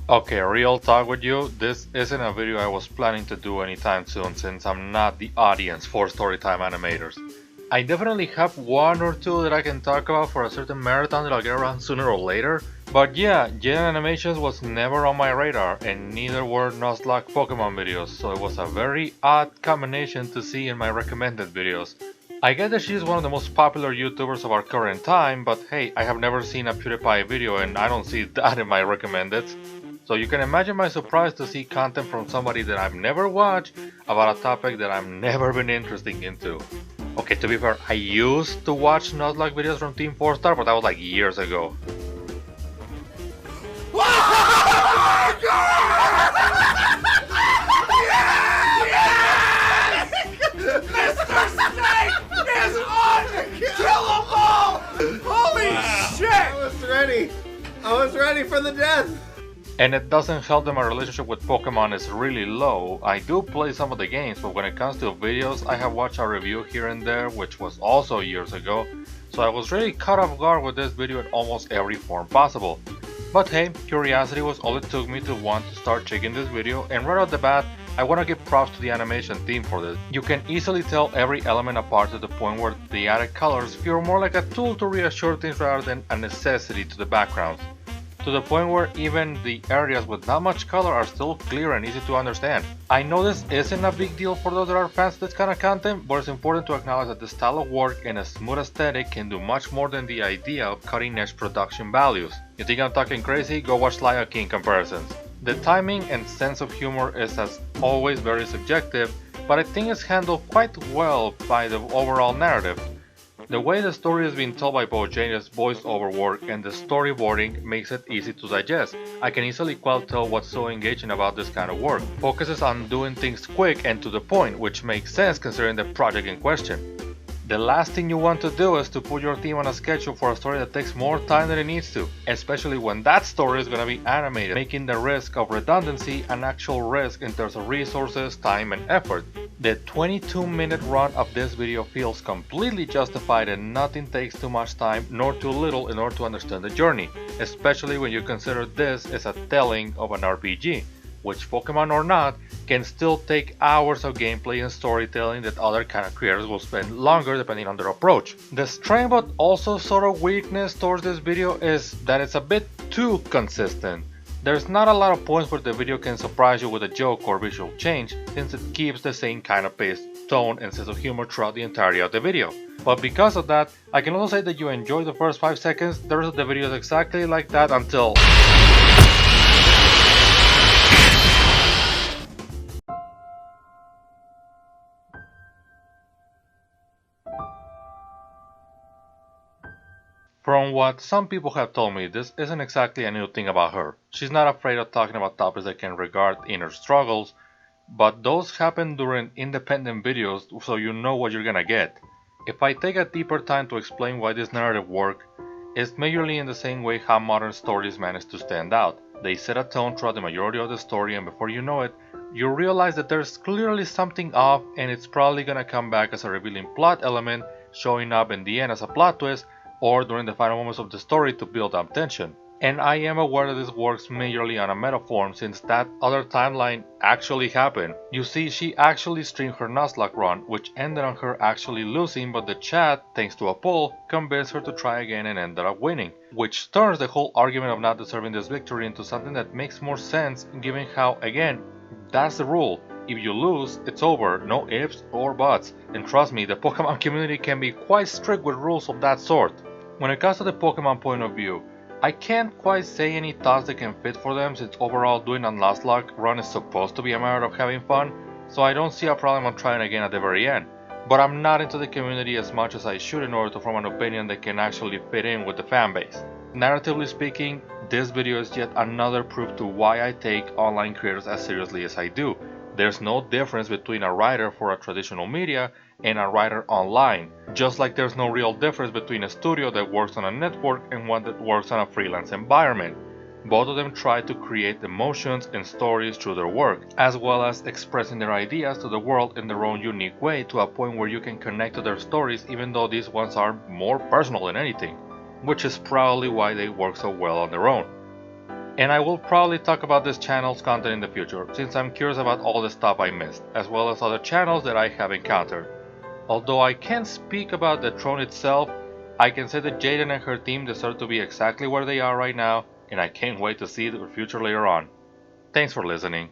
Okay, real talk with you, this isn't a video I was planning to do anytime soon since I'm not the audience for storytime animators. I definitely have one or two that I can talk about for a certain marathon that I'll get around sooner or later, but yeah, Jaidenanimations was never on my radar and neither were Nuzlocke Pokemon videos, so it was a very odd combination to see in my recommended videos. I get that she's one of the most popular YouTubers of our current time, but hey, I have never seen a PewDiePie video and I don't see that in my recommended. So you can imagine my surprise to see content from somebody that I've never watched about a topic that I've never been interested into. Okay, to be fair, I used to watch Nuzlocke videos from Team 4 Star, but that was like years ago. Mr. Snake is unkillable! Holy shit! I was ready for the death! And it doesn't help that my relationship with Pokemon is really low. I do play some of the games, but when it comes to videos, I have watched a review here and there, which was also years ago, so I was really caught off guard with this video in almost every form possible. But hey, curiosity was all it took me to want to start checking this video, and right off the bat, I want to give props to the animation team for this. You can easily tell every element apart to the point where the added colors feel more like a tool to reassure things rather than a necessity to the backgrounds. To the point where even the areas with not much color are still clear and easy to understand. I know this isn't a big deal for those that are fans of this kind of content, but it's important to acknowledge that the style of work and a smooth aesthetic can do much more than the idea of cutting edge production values. You think I'm talking crazy? Go watch Lion King comparisons. The timing and sense of humor is as always very subjective, but I think it's handled quite well by the overall narrative. The way the story is being told by both Jaiden's voiceover work and the storyboarding makes it easy to digest. I can easily tell what's so engaging about this kind of work. Focuses on doing things quick and to the point, which makes sense considering the project in question. The last thing you want to do is to put your team on a schedule for a story that takes more time than it needs to, especially when that story is going to be animated, making the risk of redundancy an actual risk in terms of resources, time, and effort. The 22-minute run of this video feels completely justified and nothing takes too much time nor too little in order to understand the journey, especially when you consider this as a telling of an RPG, which Pokemon or not, can still take hours of gameplay and storytelling that other kind of creators will spend longer depending on their approach. The strength but also sort of weakness towards this video is that it's a bit too consistent. There's not a lot of points where the video can surprise you with a joke or visual change, since it keeps the same kind of pace, tone, and sense of humor throughout the entirety of the video. But because of that, I can also say that you enjoy the first 5 seconds, the rest of the video is exactly like that until... From what some people have told me, this isn't exactly a new thing about her. She's not afraid of talking about topics that can regard inner struggles, but those happen during independent videos, so you know what you're gonna get. If I take a deeper time to explain why this narrative works, it's majorly in the same way how modern stories manage to stand out. They set a tone throughout the majority of the story, and before you know it, you realize that there's clearly something off and it's probably gonna come back as a revealing plot element, showing up in the end as a plot twist, or during the final moments of the story to build up tension. And I am aware that this works majorly on a meta form since that other timeline actually happened. You see, she actually streamed her Nuzlocke run, which ended on her actually losing, but the chat, thanks to a poll, convinced her to try again and ended up winning. Which turns the whole argument of not deserving this victory into something that makes more sense given how, again, that's the rule. If you lose, it's over, no ifs or buts. And trust me, the Pokemon community can be quite strict with rules of that sort. When it comes to the Pokemon point of view, I can't quite say any thoughts that can fit for them since overall doing a Nuzlocke run is supposed to be a matter of having fun, so I don't see a problem on trying again at the very end. But I'm not into the community as much as I should in order to form an opinion that can actually fit in with the fanbase. Narratively speaking, this video is yet another proof to why I take online creators as seriously as I do. There's no difference between a writer for a traditional media and a writer online, just like there's no real difference between a studio that works on a network and one that works on a freelance environment. Both of them try to create emotions and stories through their work, as well as expressing their ideas to the world in their own unique way to a point where you can connect to their stories even though these ones are more personal than anything, which is probably why they work so well on their own. And I will probably talk about this channel's content in the future, since I'm curious about all the stuff I missed, as well as other channels that I have encountered. Although I can't speak about the throne itself, I can say that Jaiden and her team deserve to be exactly where they are right now, and I can't wait to see their future later on. Thanks for listening.